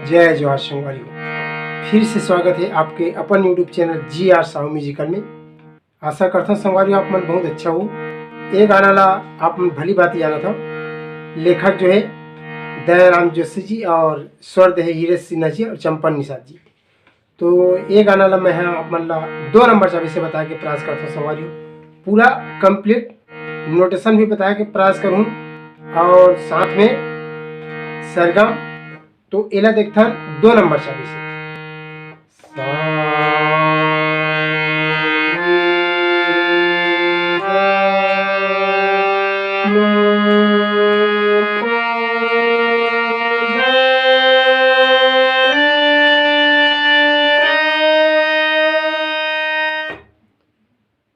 जय जवाहर संगवारी। फिर से स्वागत है आपके अपन YouTube channel GR Sahu musical में। आशा करता हूँ संगवारी आप मन बहुत अच्छा हो। ये गाना ला आप मन भली बात जाना था। लेखक जो है दयाराम जोशी जी और स्वर है हीरे सिन्हा जी और चंपन निषाद जी। तो ये गाना ला मैं आप मन ला 2 नंबर चाबी से बता के प्रयास करता हूँ संगवारी। पूरा कंप्लीट नोटेशन भी बताया के प्रयास करूँ और साथ में सरगम। तो एला देखता 2 नंबर चाबी से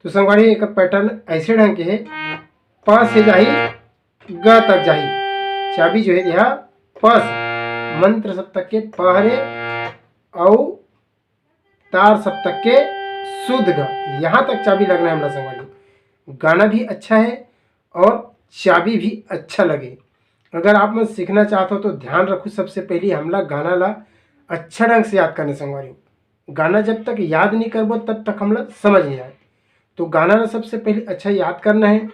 तो संगवारी एक पैटर्न ऐसे ढंग के है। प से जाही ग तक जाही। चाबी जो है यह प मंत्र सप्तक के पहरे और तार सप्तक के शुद्ध ग यहाँ तक चाबी लगना है हमरा संगवारी। गाना भी अच्छा है और चाबी भी अच्छा लगे। अगर आप मन सीखना चाहते हो तो ध्यान रखो, सबसे पहले हमला गाना ला अच्छा ढंग से याद करने संगवारी। गाना जब तक याद नहीं करबो तब तक हमला समझ नहीं आए। तो गाना ला सबसे पहले अच्छा याद करना है,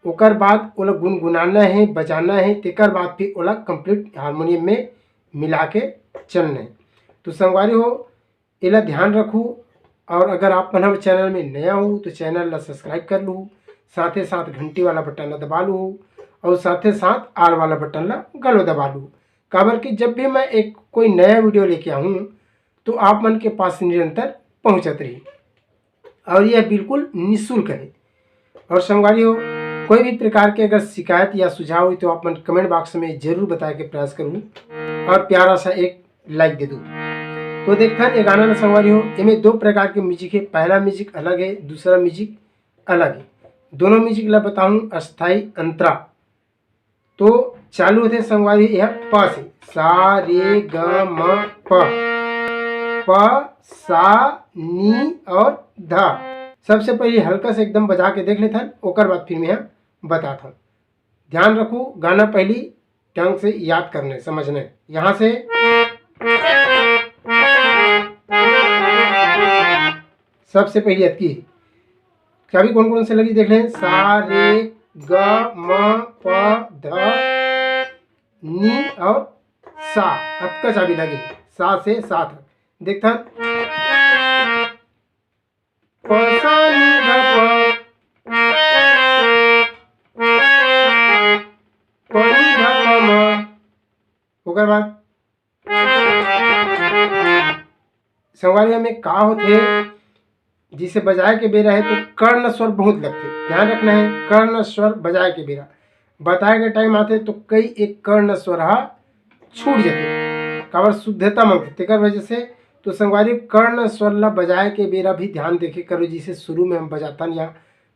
ओकर बाद ओला गुनगुनाना है, बजाना है, तेकर बाद फिर ओला कंप्लीट हारमोनियम में मिला के चलना है। तो संगवारी हो एला ध्यान रखो। और अगर आप हमारे चैनल में नया हो तो चैनल ला सब्सक्राइब कर लो, साथ ही साथ घंटी वाला बटन ला दबा लो और साथ ही साथ आल वाला बटन ला गलो दबा लो। काबर कि जब भी मैं एक कोई नया वीडियो लेके आऊँ तो आप मन के पास निरंतर पहुँचत रही और यह बिल्कुल निःशुल्क है। और संगवारी हो कोई भी प्रकार के अगर शिकायत या सुझाव हो तो आप मन कमेंट बॉक्स में जरूर बताए के प्रयास करूँ और प्यारा सा एक लाइक दे दूँ। तो देखता ये गाना ना संगवारी हो इनमें 2 प्रकार के म्यूजिक है। पहला म्यूजिक अलग है, दूसरा म्यूजिक अलग है। दोनों म्यूजिक ला बताऊँ अस्थाई अंतरा। तो चालू होते संगवारी यह प से सा रे ग म प सा नी और धा। सबसे पहले हल्का से एकदम बजा के देख लेता ओकर बाद फिर मैं बताता हूँ। ध्यान रखो गाना पहली ढंग से याद करने समझने। यहाँ से सबसे पहली अटकी है चाबी कौन कौन से लगी देख लें। सा रे ग म प ध नी और सा। अटका चाबी लगी सा से सा तक। देखता प सा नी ध प नी ध प म। ओकर बाद संगवारी में का होते जिसे बजाए के बेरा है तो कर्ण स्वर बहुत लगते। ध्यान रखना है कर्ण स्वर बजाए के बेरा बताए के टाइम आते तो कई एक कर्ण स्वर छूट जाते काबर शुद्धता मांगते तेकर वजह से। तो संगवारी कर्ण स्वर ला बजाए के बेरा भी ध्यान देखे करो। जिसे शुरू में हम बजाता या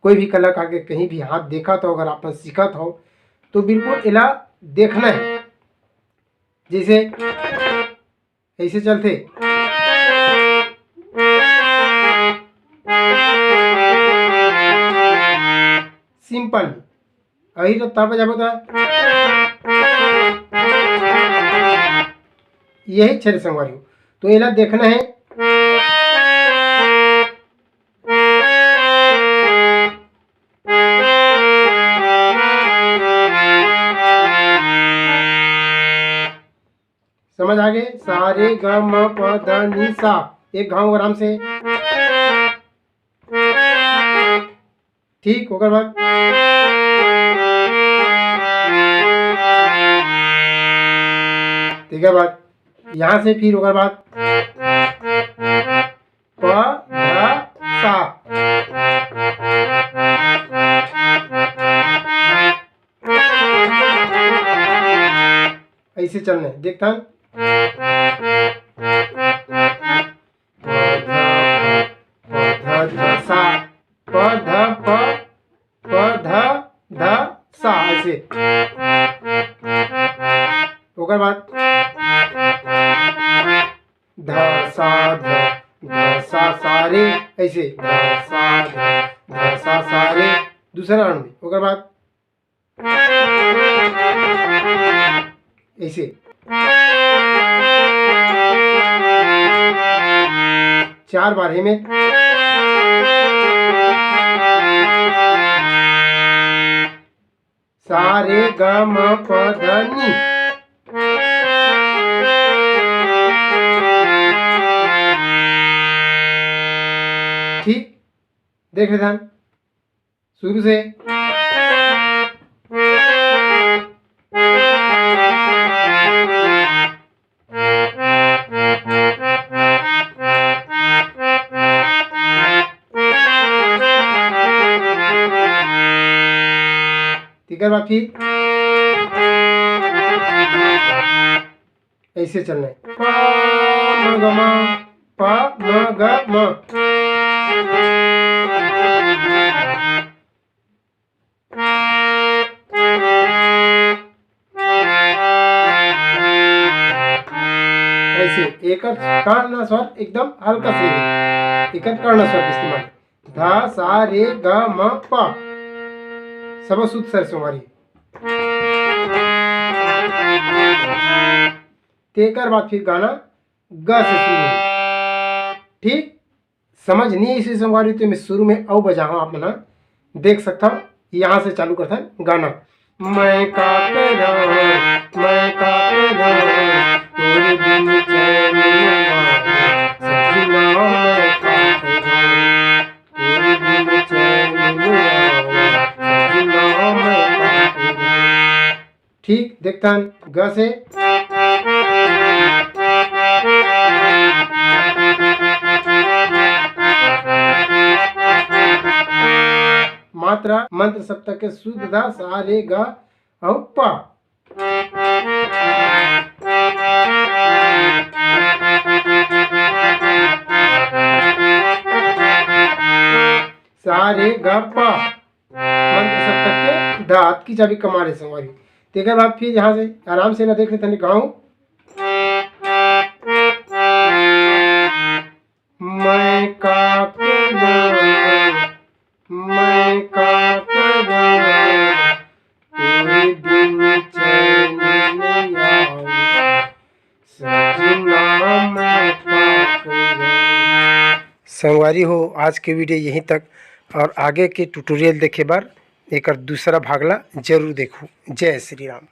कोई भी कलाकार के कहीं भी हाथ देखा तो अगर आप सीखत हो तो बिल्कुल इला देखना है। जैसे ऐसे चलते सिंपल अही तो तब जब यही छे संगवारी। तो इला देखना है समझ आगे। सा रे ग म प ध नी सा। एक घाव आराम से ठीक होकर बाद ठीक है बात यहाँ से फिर होकर बाद प ध सा। ऐसे चलना है देखता सा प ध ध सा। ऐसे ओकर बाद ध सा सा रे। ऐसे ध सा रे दूसरा राउंड में। ओकर बाद ऐसे 4 बार है में। सा रे ग म प ध नि। ठीक, देख रहे ध्यान शुरू से। ठीक है, बात फिर ऐसे चलना है। प म ग म, प म ग म। ऐसे एक कर्ण स्वर एकदम हल्का से एक कर्ण स्वर का इस्तेमाल। धा सा रे ग म प, सब शुद्ध स्वर से हमारी। तेकर बाद फिर गाना ग से शुरू हो। ठीक, समझ नहीं इसी संगवारी तो मैं शुरू में औ बजा हूँ, आप मना देख सकता हूँ। यहाँ से चालू करता है गाना। मैं का करा, मैं का करा, तोरे बिन चैन न आवे, सजना मैं का करा, तोरे बिन चैन न आवे, सजना मैं का करा। ठीक, देखता है ग से। मात्रा मंत्र सप्तक के शुद्ध धा सा रे ग और प। सा रे ग प, मंत्र सप्तक के धात की चाबी कमा रहे संगवारी। देखा बात फिर यहाँ से आराम से ना देख लेते हैं गाऊं। मैं का करा, मैं का करा, तोरे बिन चैन न आवे, सजना मैं का करा। संगवारी हो, आज के वीडियो यहीं तक, और आगे के ट्यूटोरियल देखे बार एक दूसरा भागला जरूर देखो। जय श्री राम।